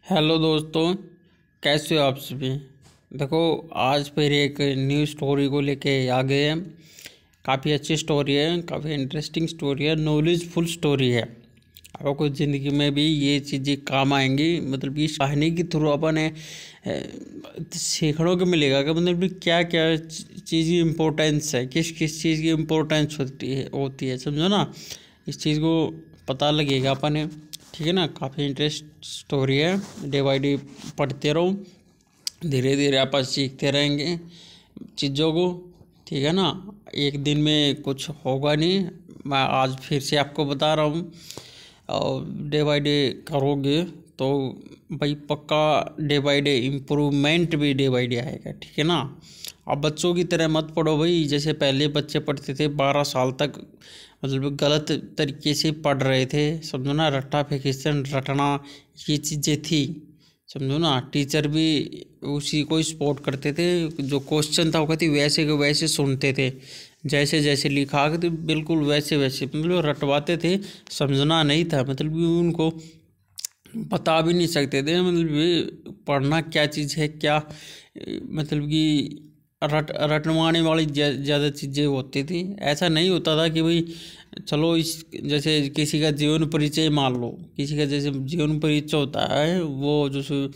Hello दोस्तों, कैसे हो आप सभी। देखो, आज फिर एक न्यू स्टोरी को लेके आ गए हैं। काफ़ी अच्छी स्टोरी है, काफ़ी इंटरेस्टिंग स्टोरी है, नॉलेजफुल स्टोरी है। आपको ज़िंदगी में भी ये चीज़ें काम आएंगी। मतलब कि इस कहानी के थ्रू अपन सीखने को मिलेगा कि मतलब कि क्या क्या चीज़ की इम्पोर्टेंस है, किस किस चीज़ की इम्पोर्टेंस होती है, समझो ना। इस चीज़ को पता लगेगा अपन। ठीक है ना। काफ़ी इंटरेस्ट स्टोरी है। डे बाई डे पढ़ते रहो, धीरे धीरे आप सीखते रहेंगे चीज़ों को। ठीक है ना। एक दिन में कुछ होगा नहीं। मैं आज फिर से आपको बता रहा हूँ, और डे बाई डे करोगे तो भाई पक्का डे बाई डे इम्प्रूवमेंट भी डे बाई डे आएगा। ठीक है ना। अब बच्चों की तरह मत पढ़ो भाई, जैसे पहले बच्चे पढ़ते थे 12 साल तक। मतलब गलत तरीके से पढ़ रहे थे, समझो ना। रट्टा फिकेशन रटना, ये चीज़ें थी, समझो ना। टीचर भी उसी को सपोर्ट करते थे। जो क्वेश्चन था वो कहती वैसे के वैसे सुनते थे, जैसे जैसे लिखा के तो बिल्कुल वैसे वैसे मतलब रटवाते थे। समझना नहीं था, मतलब कि उनको बता भी नहीं सकते थे मतलब ये पढ़ना क्या चीज़ है, क्या मतलब कि रटवाने वाली ज़्यादा चीज़ें होती थी। ऐसा नहीं होता था कि भाई चलो इस जैसे किसी का जीवन परिचय मान लो, किसी का जैसे जीवन परिचय होता है वो जैसे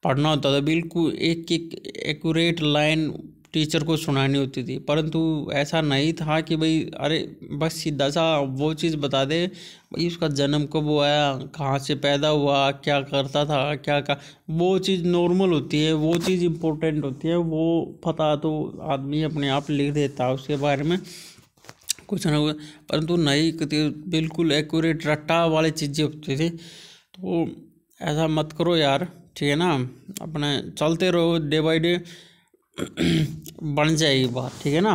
पढ़ना होता था, बिल्कुल एक एक एक्यूरेट लाइन टीचर को सुनानी होती थी। परंतु ऐसा नहीं था कि भाई अरे बस सीधा सा वो चीज़ बता दे, भाई उसका जन्म कब हुआ, कहाँ से पैदा हुआ, क्या करता था, क्या का वो चीज़ नॉर्मल होती है, वो चीज़ इम्पोर्टेंट होती है। वो पता तो आदमी अपने आप लिख देता है उसके बारे में कुछ ना कुछ। परंतु नहीं, बिल्कुल एक्यूरेट रट्टा वाली चीज़ें होती थी। तो ऐसा मत करो यार। ठीक है ना। अपने चलते रहो, डे बाई डे बन जाएगी बात। ठीक है ना।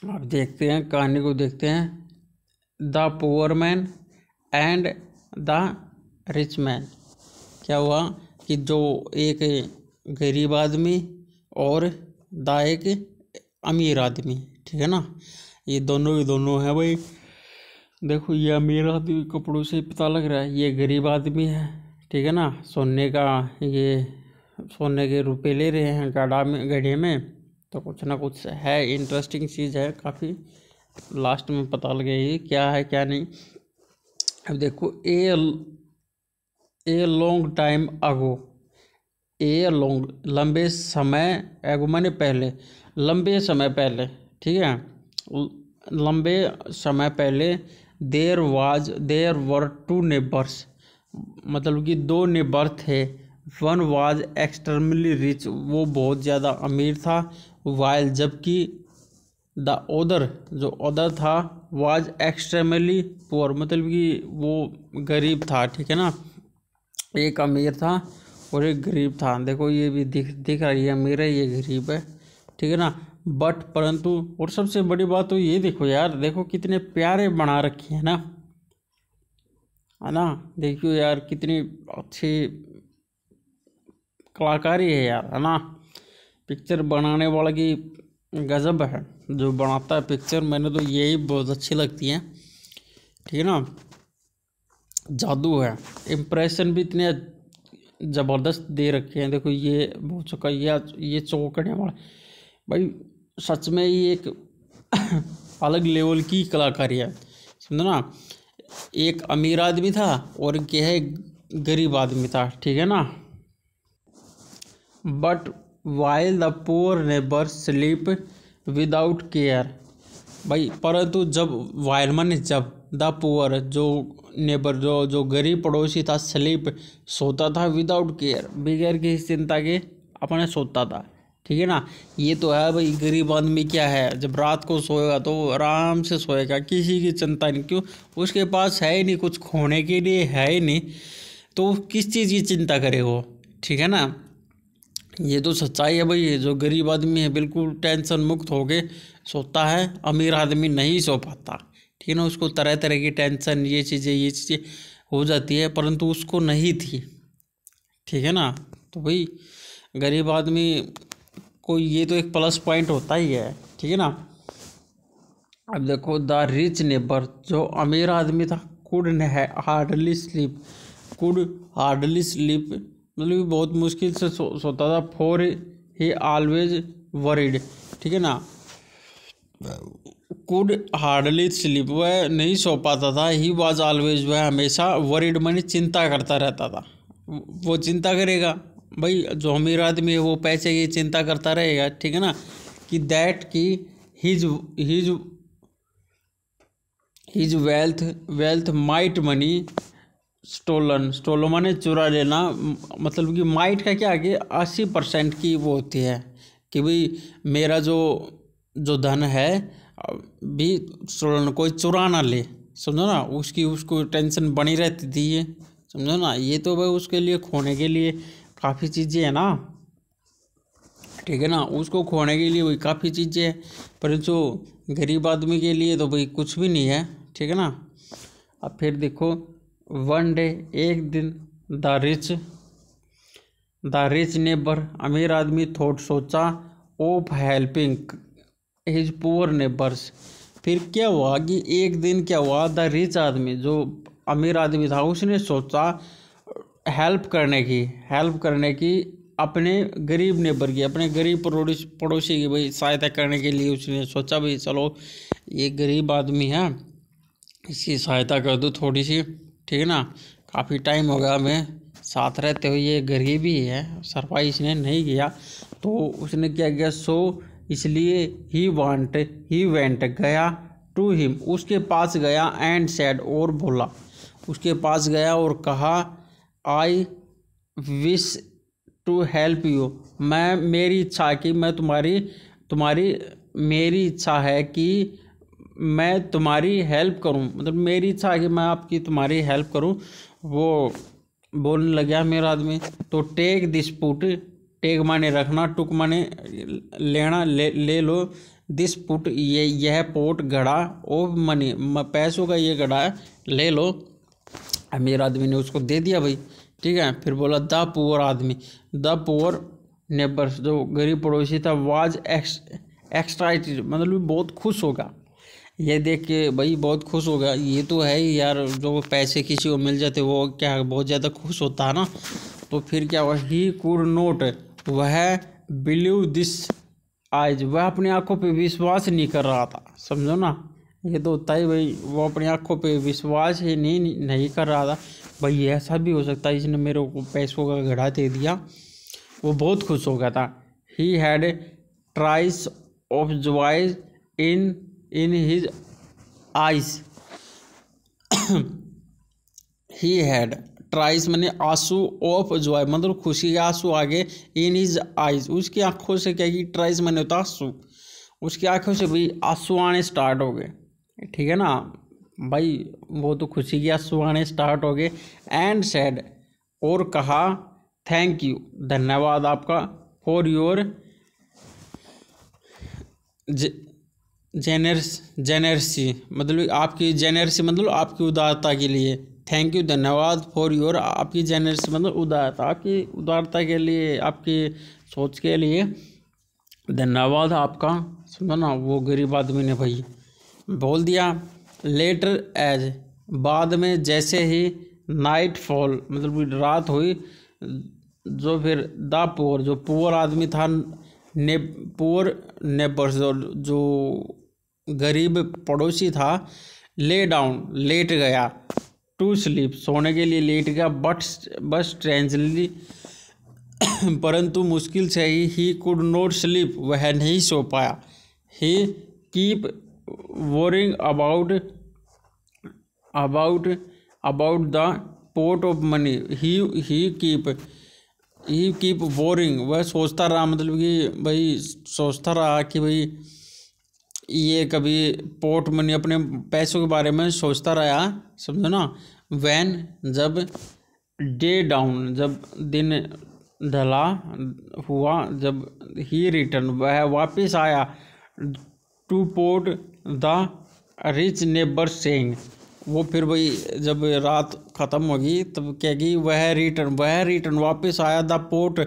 अब देखते हैं कहानी को, देखते हैं the poor man and the rich man. क्या हुआ कि जो एक गरीब आदमी और द एक अमीर आदमी, ठीक है ना, ये दोनों ही दोनों है भाई। देखो, ये अमीर आदमी कपड़ों से पता लग रहा है, ये गरीब आदमी है। ठीक है ना। ये सोने के रुपए ले रहे हैं गड्ढे में। तो कुछ ना कुछ है, इंटरेस्टिंग चीज़ है काफ़ी। लास्ट में पता लगेगी क्या है क्या नहीं। अब देखो, a long time ago. A long लंबे समय, एगो माने पहले, लंबे समय पहले। ठीक है। लंबे समय पहले देयर वर टू नेबर्स। मतलब कि दो नेबर थे। वन वाज एक्सट्रीमली रिच, वो बहुत ज़्यादा अमीर था। वाइल जबकि द अदर, जो अदर था, वाज एक्सट्रीमली पुअर, मतलब कि वो गरीब था। ठीक है ना। एक अमीर था और एक गरीब था। देखो, ये भी दिख रहा है, ये अमीर है, ये गरीब है। ठीक है ना। बट परंतु, और सबसे बड़ी बात तो ये देखो यार, देखो कितने प्यारे बना रखे हैं ना, है ना। देखियो यार कितनी अच्छी कलाकारी है यार, है ना। पिक्चर बनाने वाला की गजब है, जो बनाता है पिक्चर। मैंने तो यही बहुत अच्छी लगती है। ठीक है ना। जादू है, इम्प्रेशन भी इतने ज़बरदस्त दे रखे हैं। देखो, ये बहुत चौका, ये चौंकने वाला भाई, सच में ये एक अलग लेवल की कलाकारी है, समझो ना। एक अमीर आदमी था और एक है गरीब आदमी था। ठीक है ना। But while the poor neighbour sleep without care. भाई परंतु जब वाइल माने जब, द पुअर जो नेबर जो गरीब पड़ोसी था, स्लीप सोता था, विदाउट केयर बगैर किसी चिंता के अपने सोता था। ठीक है ना। ये तो है भाई, गरीब आदमी क्या है, जब रात को सोएगा तो आराम से सोएगा, किसी की चिंता नहीं। क्यों? उसके पास है ही नहीं, कुछ खोने के लिए है ही नहीं, तो किस चीज़ की चिंता करे वो। ठीक है ना। ये तो सच्चाई है भाई। जो गरीब आदमी है बिल्कुल टेंशन मुक्त होके सोता है, अमीर आदमी नहीं सो पाता। ठीक है ना। उसको तरह तरह की टेंशन, ये चीज़ें हो जाती है, परंतु उसको नहीं थी। ठीक है ना। तो भाई गरीब आदमी को ये तो एक प्लस पॉइंट होता ही है। ठीक है ना। अब देखो, द रिच नेबर, जो अमीर आदमी था, could hardly sleep, could hardly sleep, मतलब कि बहुत मुश्किल से सोता था। फॉर ही ऑलवेज वरीड, ठीक है ना। कुड हार्डली स्लीप, वह नहीं सो पाता था। ही वॉज ऑलवेज, वह हमेशा वरीड माने चिंता करता रहता था। वो चिंता करेगा भाई, जो अमीर आदमी है वो पैसे की चिंता करता रहेगा, ठीक है ना। कि दैट की his his his wealth might money stolen माने चुरा लेना, मतलब कि माइट का क्या है, 80% की वो होती है कि भाई मेरा जो धन है भी स्टोलन, कोई चुरा ना ले, समझो ना। उसको टेंशन बनी रहती थी ये, समझो ना। ये तो भाई उसके लिए खोने के लिए काफ़ी चीज़ें हैं ना, ठीक है ना। उसको खोने के लिए वही काफ़ी चीज़ें हैं, परंतु गरीब आदमी के लिए तो भाई कुछ भी नहीं है, ठीक है ना। अब फिर देखो, वन डे, एक दिन, द रिच नेबर, अमीर आदमी, थॉट सोचा, of helping his poor neighbours. फिर क्या हुआ कि एक दिन क्या हुआ, द रिच आदमी, जो अमीर आदमी था, उसने सोचा हेल्प करने की अपने गरीब नेबर की, अपने गरीब पड़ोसी की भाई सहायता करने के लिए उसने सोचा भाई चलो ये गरीब आदमी है, इसकी सहायता कर दूँ थोड़ी सी, ठीक है ना। काफ़ी टाइम हो गया हमें साथ रहते हुए, ये गरीबी है, सरवाइव इसने नहीं किया, तो उसने क्या किया, सो इसलिए ही वेंट गया टू हिम, उसके पास गया, एंड सैड, और बोला, उसके पास गया और कहा, I wish to help you, मेरी इच्छा कि मैं मेरी इच्छा है कि मैं तुम्हारी हेल्प करूं, मतलब मेरी इच्छा है कि मैं तुम्हारी हेल्प करूं। वो बोलने लग गया मेरा आदमी। तो टेक दिस पुट, टेक माने रखना, टुक माने लेना, ले लो, दिस पुट यह पोट घड़ा, ऑफ मनी पैसों का ये घड़ा है, ले लो। अमीर आदमी ने उसको दे दिया भाई, ठीक है। फिर बोला द पुअर आदमी, द पुअर नेबर्स, जो गरीब पड़ोसी था, वाज एक्साइटेड, मतलब बहुत खुश होगा ये देख के भाई, बहुत खुश होगा। ये तो है ही यार, जो पैसे किसी को मिल जाते वो क्या बहुत ज़्यादा खुश होता है ना। तो फिर क्या हुआ, ही कुड नोट, वह बिलीव दिस आइज, वह अपनी आंखों पे विश्वास नहीं कर रहा था, समझो ना। ये तो होता ही भाई, वो अपनी आंखों पे विश्वास ही नहीं कर रहा था भाई, ऐसा भी हो सकता है इसने मेरे को पैसों का घड़ा दे दिया। वो बहुत खुश हो गया था। He had tears of joy in his eyes, he had tears मैंने आंसू, ऑफ जॉय मतलब खुशी के आंसू आगे, इन हिज आइज, उसकी आंखों से क्या की, ट्राइस मैंने होता आंसू, उसकी आंखों से भाई आंसू आने स्टार्ट हो गए, ठीक है ना भाई। वो तो खुशी के आंसू आने स्टार्ट हो गए। एंड सैड, और कहा, थैंक यू, धन्यवाद आपका, फॉर योर जेनरसी, मतलब आपकी जेनरसी मतलब आपकी उदारता के लिए। थैंक यू, धन्यवाद, फॉर योर, आपकी जेनरसी मतलब उदारता, आपकी उदारता के लिए, आपकी सोच के लिए धन्यवाद आपका, सुनो ना। वो गरीब आदमी ने भाई बोल दिया। लेटर एज, बाद में जैसे ही, नाइट फॉल मतलब रात हुई, जो फिर द पुअर, जो पुअर आदमी था, पुअर नेबर्स, जो गरीब पड़ोसी था, ले डाउन, लेट गया, टू स्लीप, सोने के लिए लेट गया, बट स्ट्रेंजली, परंतु मुश्किल से ही कुड नॉट स्लीप, वह नहीं सो पाया। He keep worrying about the pot of money, he keep worrying, वह सोचता रहा, मतलब कि भाई सोचता रहा कि भाई ये कभी पोर्ट मनी, अपने पैसों के बारे में सोचता रहा, समझो ना। वैन, जब, डे डाउन, जब दिन ढला हुआ, जब ही रिटर्न, वह वापस आया, two port the rich neighbour saying, वो फिर वही जब रात ख़त्म होगी तब क्या कि वह रिटर्न वापस आया, the port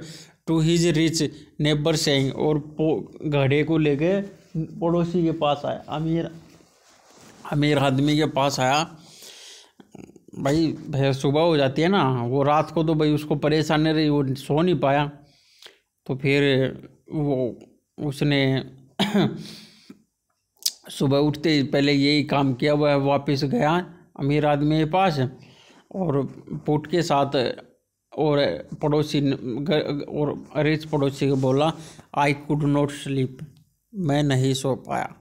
to his rich neighbour saying, और घड़े को लेके पड़ोसी के पास आया, अमीर आदमी के पास आया, भाई भैया सुबह हो जाती है ना, वो रात को तो भाई उसको परेशानी रही, वो सो नहीं पाया। तो फिर वो उसने सुबह उठते ही पहले यही काम किया, वह वापस गया अमीर आदमी के पास और पुट के साथ और पड़ोसी और रिच पड़ोसी को बोला, आई कुड नॉट स्लीप, मैं नहीं सो पाया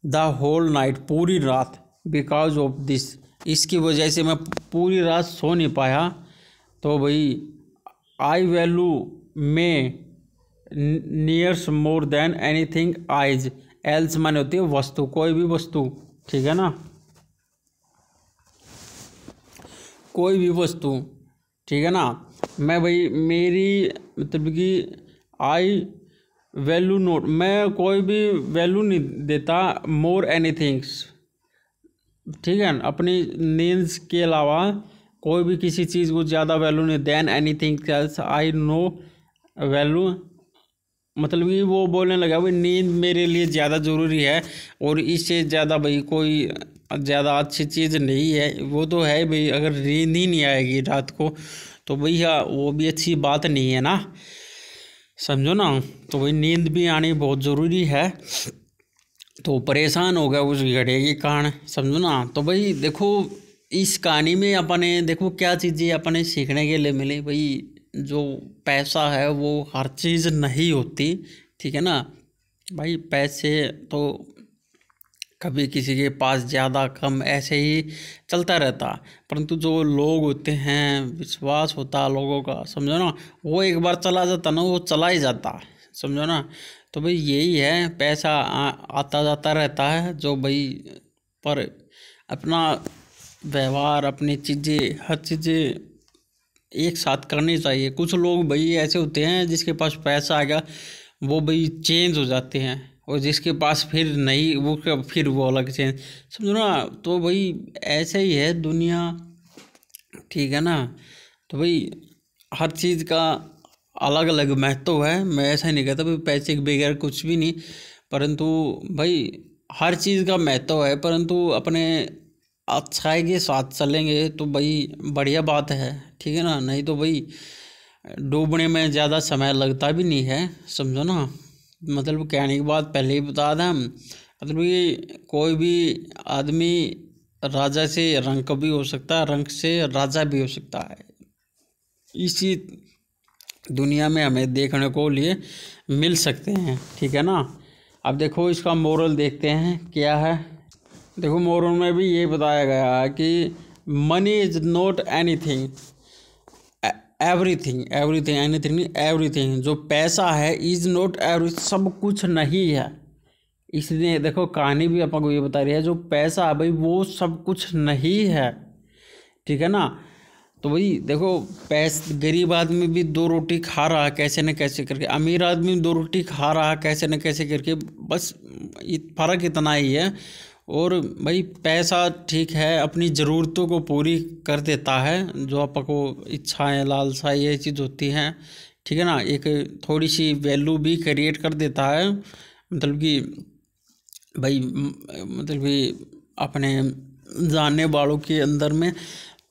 द होल नाइट, पूरी रात, बिकॉज ऑफ दिस, इसकी वजह से मैं पूरी रात सो नहीं पाया। तो भाई आई वैल्यू में nears more than anything eyes else माने होती है वस्तु, कोई भी वस्तु, ठीक है ना, कोई भी वस्तु, ठीक है ना। मैं भाई मेरी मतलब कि आई वैल्यू नोट, मैं कोई भी वैल्यू नहीं देता मोर एनीथिंग्स, ठीक है, अपनी नीड्स के अलावा कोई भी किसी चीज़ को ज़्यादा वैल्यू नहीं, than anything else I know value, मतलब कि वो बोलने लगा भाई नींद मेरे लिए ज़्यादा ज़रूरी है और इससे ज़्यादा भाई कोई ज़्यादा अच्छी चीज़ नहीं है। वो तो है भाई, अगर नींद ही नहीं आएगी रात को तो भैया वो भी अच्छी बात नहीं है ना, समझो ना। तो भाई नींद भी आनी बहुत ज़रूरी है। तो परेशान हो गया उस घड़े के कारण, समझो ना। तो भाई देखो इस कहानी में अपने देखो क्या चीज़ें अपने सीखने के लिए मिली भाई, जो पैसा है वो हर चीज़ नहीं होती, ठीक है ना भाई। पैसे तो कभी किसी के पास ज़्यादा कम ऐसे ही चलता रहता, परंतु जो लोग होते हैं, विश्वास होता है लोगों का, समझो ना, वो एक बार चला जाता ना, वो चला ही जाता, समझो ना। तो भाई यही है, पैसा आता जाता रहता है जो भाई, पर अपना व्यवहार, अपनी चीज़ें, हर चीज़ें एक साथ करनी चाहिए। कुछ लोग भाई ऐसे होते हैं जिसके पास पैसा आएगा वो भाई चेंज हो जाते हैं, और जिसके पास फिर नहीं वो फिर वो अलग चेंज, समझो ना। तो भाई ऐसे ही है दुनिया, ठीक है ना। तो भाई हर चीज़ का अलग अलग महत्व है। मैं ऐसा नहीं कहता भाई पैसे के बगैर कुछ भी नहीं, परंतु भाई हर चीज़ का महत्व है, परंतु अपने अच्छाई के साथ चलेंगे तो भाई बढ़िया बात है, ठीक है ना। नहीं तो भाई डूबने में ज़्यादा समय लगता भी नहीं है, समझो ना। मतलब कहने की बात पहले ही बता दें हम, मतलब ये कोई भी आदमी राजा से रंक भी हो सकता है, रंक से राजा भी हो सकता है। इसी दुनिया में हमें देखने को लिए मिल सकते हैं, ठीक है ना। अब देखो इसका मोरल देखते हैं क्या है। देखो मोरल में भी ये बताया गया है कि money is not anything, everything, everything, anything नहीं, एवरीथिंग। जो पैसा है इज नॉट एवरी, सब कुछ नहीं है। इसलिए देखो कहानी भी आपको ये बता रही है, जो पैसा है भाई वो सब कुछ नहीं है, ठीक है ना। तो भाई देखो गरीब आदमी भी दो रोटी खा रहा है कैसे न कैसे करके, अमीर आदमी दो रोटी खा रहा है कैसे न कैसे करके, बस फ़र्क इतना ही है। और भाई पैसा ठीक है अपनी ज़रूरतों को पूरी कर देता है, जो आपको इच्छाएं, लालसा, ये चीज़ होती हैं, ठीक है ना। एक थोड़ी सी वैल्यू भी क्रिएट कर देता है, मतलब कि भाई मतलब कि अपने जानने वालों के अंदर में।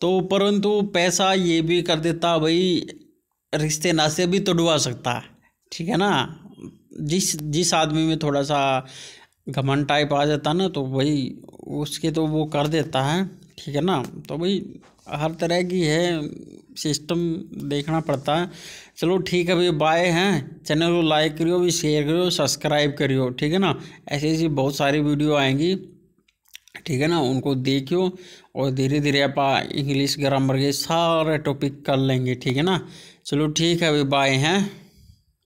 तो परंतु पैसा ये भी कर देता भाई, रिश्ते नाते भी तोड़वा सकता है, ठीक है ना। जिस आदमी में थोड़ा सा घमंड टाइप आ जाता है ना, तो भाई उसके तो वो कर देता है, ठीक है ना। तो भाई हर तरह की है, सिस्टम देखना पड़ता है। चलो ठीक है भाई, बाय हैं। चैनल को लाइक करियो, भी शेयर करियो, सब्सक्राइब करियो, ठीक है ना। ऐसी ऐसी बहुत सारी वीडियो आएंगी, ठीक है ना, उनको देखियो और धीरे धीरे आप इंग्लिश ग्रामर के सारे टॉपिक कर लेंगे, ठीक है ना। चलो ठीक है भाई, बाय हैं।